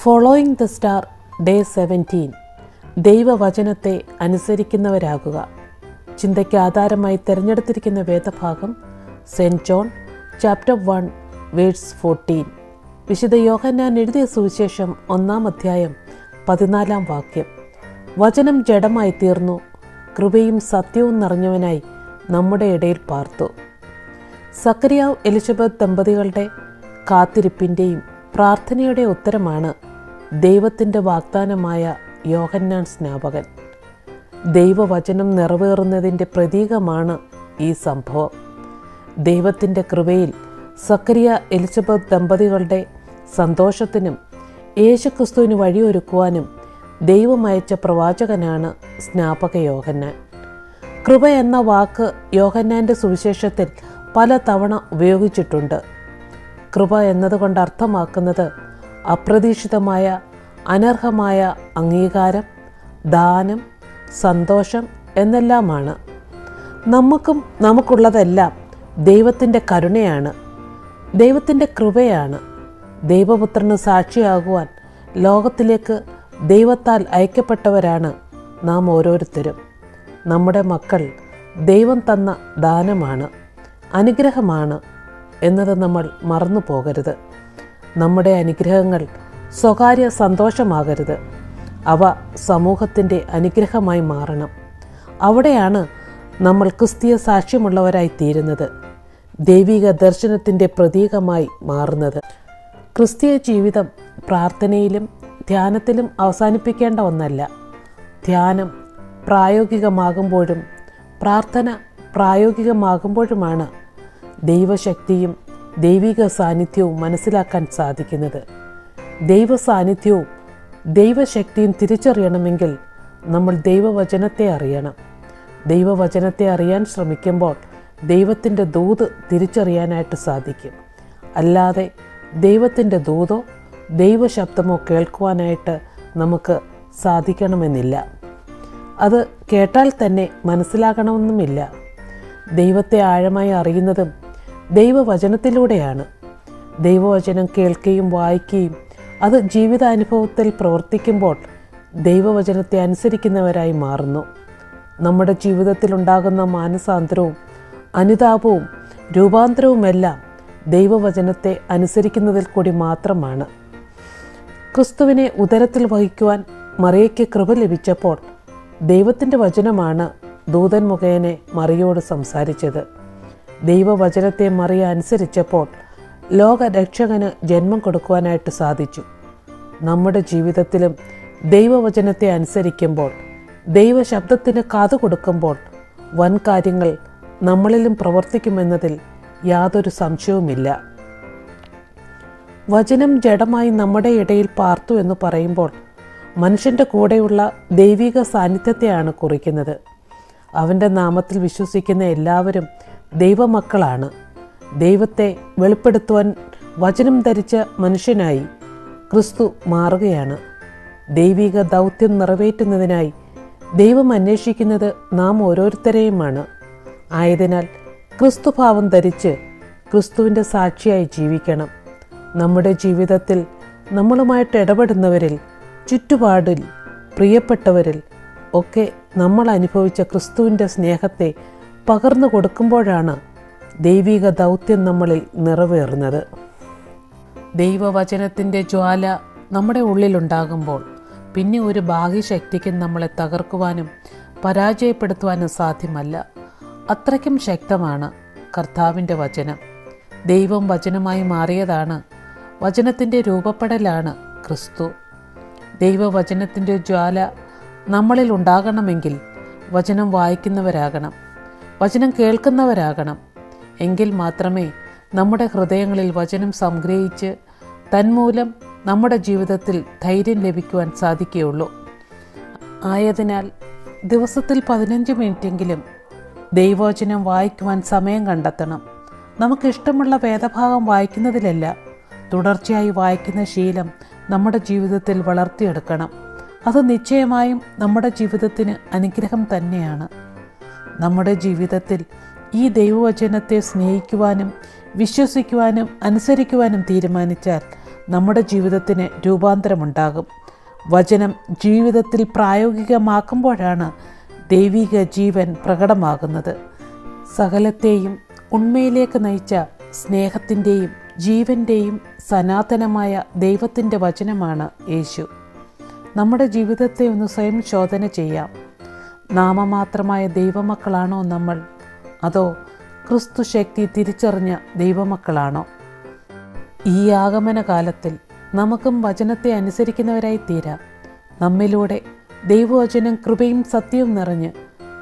Following the star day 17. ദൈവവചനത്തെ അനുസരിക്കുന്നവരാകുക. ചിന്തയ്ക്ക് ആധാരമായി തിരഞ്ഞെടുത്തിരിക്കുന്ന വേദഭാഗം സെൻറ്റ് ജോൺ ചാപ്റ്റർ 1 വേഴ്സ് 14. വിശുദ്ധ യോഹന്നാൻ എഴുതിയ സുവിശേഷം 1-ാം അധ്യായം 14-ാം വാക്യം. വചനം ജഡമായി തീർന്നു, കൃപയും സത്യവും നിറഞ്ഞവനായി നമ്മുടെ ഇടയിൽ പാർത്തു. സക്കറിയാവ് എലിസബത്ത് ദമ്പതികളുടെ കാത്തിരിപ്പിൻ്റെയും പ്രാർത്ഥനയുടെ ഉത്തരമാണ് ദൈവത്തിൻ്റെ വാഗ്ദാനമായ യോഹന്നാൻ സ്നാപകൻ. ദൈവവചനം നിറവേറുന്നതിൻ്റെ പ്രതീകമാണ് ഈ സംഭവം. ദൈവത്തിൻ്റെ കൃപയിൽ സക്കറിയ എലിസബത്ത് ദമ്പതികളുടെ സന്തോഷത്തിനും യേശുക്രിസ്തുവിന് വഴിയൊരുക്കുവാനും ദൈവമയച്ച പ്രവാചകനാണ് സ്നാപക യോഹന്നാൻ. കൃപ എന്ന വാക്ക് യോഹന്നാൻ്റെ സുവിശേഷത്തിൽ പല തവണ ഉപയോഗിച്ചിട്ടുണ്ട്. കൃപ എന്നതുകൊണ്ട് അർത്ഥമാക്കുന്നത് അപ്രതീക്ഷിതമായ, അനർഹമായ അംഗീകാരം, ദാനം, സന്തോഷം എന്നെല്ലാമാണ്. നമുക്കുള്ളതെല്ലാം ദൈവത്തിൻ്റെ കരുണയാണ്, ദൈവത്തിൻ്റെ കൃപയാണ്. ദൈവപുത്രന് സാക്ഷിയാകുവാൻ ലോകത്തിലേക്ക് ദൈവത്താൽ അയക്കപ്പെട്ടവരാണ് നാം ഓരോരുത്തരും. നമ്മുടെ മക്കൾ ദൈവം തന്ന ദാനമാണ്, അനുഗ്രഹമാണ് എന്നത് നമ്മൾ മറന്നു പോകരുത്. നമ്മുടെ അനുഗ്രഹങ്ങൾ സ്വകാര്യ സന്തോഷമാകരുത്, അവ സമൂഹത്തിൻ്റെ അനുഗ്രഹമായി മാറണം. അവിടെയാണ് നമ്മൾ ക്രിസ്തീയ സാക്ഷ്യമുള്ളവരായി തീരുന്നത്, ദൈവിക ദർശനത്തിൻ്റെ പ്രതീകമായി മാറുന്നത്. ക്രിസ്തീയ ജീവിതം പ്രാർത്ഥനയിലും ധ്യാനത്തിലും അവസാനിപ്പിക്കേണ്ട ഒന്നല്ല. ധ്യാനം പ്രായോഗികമാകുമ്പോഴും പ്രാർത്ഥന പ്രായോഗികമാകുമ്പോഴുമാണ് ദൈവശക്തിയും ദൈവിക സാന്നിധ്യവും മനസ്സിലാക്കാൻ സാധിക്കുന്നത്. ദൈവ സാന്നിധ്യവും ദൈവശക്തിയും തിരിച്ചറിയണമെങ്കിൽ നമ്മൾ ദൈവവചനത്തെ അറിയണം. ദൈവവചനത്തെ അറിയാൻ ശ്രമിക്കുമ്പോൾ ദൈവത്തിൻ്റെ ദൂത് തിരിച്ചറിയാനായിട്ട് സാധിക്കും. അല്ലാതെ ദൈവത്തിൻ്റെ ദൂതോ ദൈവശബ്ദമോ കേൾക്കുവാനായിട്ട് നമുക്ക് സാധിക്കണമെന്നില്ല. അത് കേട്ടാൽ തന്നെ മനസ്സിലാകണമെന്നുമില്ല. ദൈവത്തെ ആഴമായി അറിയുന്നതും ദൈവവചനത്തിലൂടെയാണ്. ദൈവവചനം കേൾക്കുകയും വായിക്കുകയും അത് ജീവിതാനുഭവത്തിൽ പ്രവർത്തിക്കുമ്പോൾ ദൈവവചനത്തെ അനുസരിക്കുന്നവരായി മാറുന്നു. നമ്മുടെ ജീവിതത്തിലുണ്ടാകുന്ന മാനസാന്തരവും അനുതാപവും രൂപാന്തരവുമെല്ലാം ദൈവവചനത്തെ അനുസരിക്കുന്നതിൽ കൂടി മാത്രമാണ്. ക്രിസ്തുവിനെ ഉദരത്തിൽ വഹിക്കുവാൻ മറിയയ്ക്ക് കൃപ ലഭിച്ചപ്പോൾ ദൈവത്തിൻ്റെ വചനമാണ് ദൂതൻ മുഖേന മറിയോട് സംസാരിച്ചത്. ദൈവവചനത്തെ മറിയ അനുസരിച്ചപ്പോൾ ലോകരക്ഷകന് ജന്മം കൊടുക്കുവാനായിട്ട് സാധിച്ചു. നമ്മുടെ ജീവിതത്തിലും ദൈവവചനത്തെ അനുസരിക്കുമ്പോൾ, ദൈവശബ്ദത്തിന് കാതു കൊടുക്കുമ്പോൾ വൻ കാര്യങ്ങൾ നമ്മളിലും പ്രവർത്തിക്കുമെന്നതിൽ യാതൊരു സംശയവുമില്ല. വചനം ജഡമായി നമ്മുടെ ഇടയിൽ പാർത്തു എന്ന് പറയുമ്പോൾ മനുഷ്യൻ്റെ കൂടെയുള്ള ദൈവിക സാന്നിധ്യത്തെയാണ് കുറിക്കുന്നത്. അവൻ്റെ നാമത്തിൽ വിശ്വസിക്കുന്ന എല്ലാവരും ദൈവമക്കളാണ്. ദൈവത്തെ വെളിപ്പെടുത്തുവാൻ വചനം ധരിച്ച മനുഷ്യനായി ക്രിസ്തു മാറുകയാണ്. ദൈവിക ദൗത്യം നിറവേറ്റുന്നതിനായി ദൈവം അന്വേഷിക്കുന്നത് നാം ഓരോരുത്തരെയുമാണ്. ആയതിനാൽ ക്രിസ്തുഭാവം ധരിച്ച് ക്രിസ്തുവിൻ്റെ സാക്ഷിയായി ജീവിക്കണം. നമ്മുടെ ജീവിതത്തിൽ നമ്മളുമായിട്ട് ഇടപെടുന്നവരിൽ, ചുറ്റുപാടിൽ, പ്രിയപ്പെട്ടവരിൽ ഒക്കെ നമ്മൾ അനുഭവിച്ച ക്രിസ്തുവിൻ്റെ സ്നേഹത്തെ പകർന്നു കൊടുക്കുമ്പോഴാണ് ദൈവിക ദൗത്യം നമ്മളിൽ നിറവേറുന്നത്. ദൈവവചനത്തിൻ്റെ ജ്വാല നമ്മുടെ ഉള്ളിലുണ്ടാകുമ്പോൾ പിന്നെ ഒരു ബാഹ്യശക്തിക്കും നമ്മളെ തകർക്കുവാനും പരാജയപ്പെടുത്തുവാനും സാധ്യമല്ല. അത്രയ്ക്കും ശക്തമാണ് കർത്താവിൻ്റെ വചനം. ദൈവം വചനമായി മാറിയതാണ്. വചനത്തിൻ്റെ രൂപപ്പെടലാണ് ക്രിസ്തു. ദൈവവചനത്തിൻ്റെ ജ്വാല നമ്മളിൽ ഉണ്ടാകണമെങ്കിൽ വചനം വായിക്കുന്നവരാകണം, വചനം കേൾക്കുന്നവരാകണം. എങ്കിൽ മാത്രമേ നമ്മുടെ ഹൃദയങ്ങളിൽ വചനം സംഗ്രഹിച്ച് തന്മൂലം നമ്മുടെ ജീവിതത്തിൽ ധൈര്യം ലഭിക്കുവാൻ സാധിക്കുകയുള്ളൂ. ആയതിനാൽ ദിവസത്തിൽ 15 മിനിറ്റെങ്കിലും ദൈവവചനം വായിക്കുവാൻ സമയം കണ്ടെത്തണം. നമുക്കിഷ്ടമുള്ള വേദഭാഗം വായിക്കുന്നതിലല്ല, തുടർച്ചയായി വായിക്കുന്ന ശീലം നമ്മുടെ ജീവിതത്തിൽ വളർത്തിയെടുക്കണം. അത് നിശ്ചയമായും നമ്മുടെ ജീവിതത്തിന് അനുഗ്രഹം തന്നെയാണ്. നമ്മുടെ ജീവിതത്തിൽ ഈ ദൈവവചനത്തെ സ്നേഹിക്കുവാനും വിശ്വസിക്കുവാനും അനുസരിക്കുവാനും തീരുമാനിച്ചാൽ നമ്മുടെ ജീവിതത്തിന് രൂപാന്തരമുണ്ടാകും. വചനം ജീവിതത്തിൽ പ്രായോഗികമാക്കുമ്പോഴാണ് ദൈവിക ജീവൻ പ്രകടമാകുന്നത്. സകലത്തെയും ഉണ്മയിലേക്ക് നയിച്ച സ്നേഹത്തിൻ്റെയും ജീവൻ്റെയും സനാതനമായ ദൈവത്തിൻ്റെ വചനമാണ് യേശു. നമ്മുടെ ജീവിതത്തെ ഒന്ന് സ്വയം ശോധന ചെയ്യാം. നാമമാത്രമായ ദൈവമക്കളാണോ നമ്മൾ, അതോ ക്രിസ്തു ശക്തി തിരിച്ചറിഞ്ഞ ദൈവമക്കളാണോ? ഈ ആഗമന കാലത്തിൽ നമുക്കും വചനത്തെ അനുസരിക്കുന്നവരായി തീരാം. നമ്മിലൂടെ ദൈവവചനം കൃപയും സത്യവും നിറഞ്ഞ്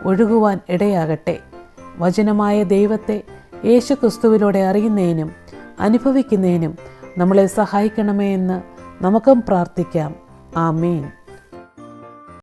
ഒഴുകുവാൻ ഇടയാകട്ടെ. വചനമായ ദൈവത്തെ യേശു ക്രിസ്തുവിലൂടെ അറിയുന്നതിനും അനുഭവിക്കുന്നതിനും നമ്മളെ സഹായിക്കണമേ എന്ന് നമുക്കും പ്രാർത്ഥിക്കാം. ആമേൻ.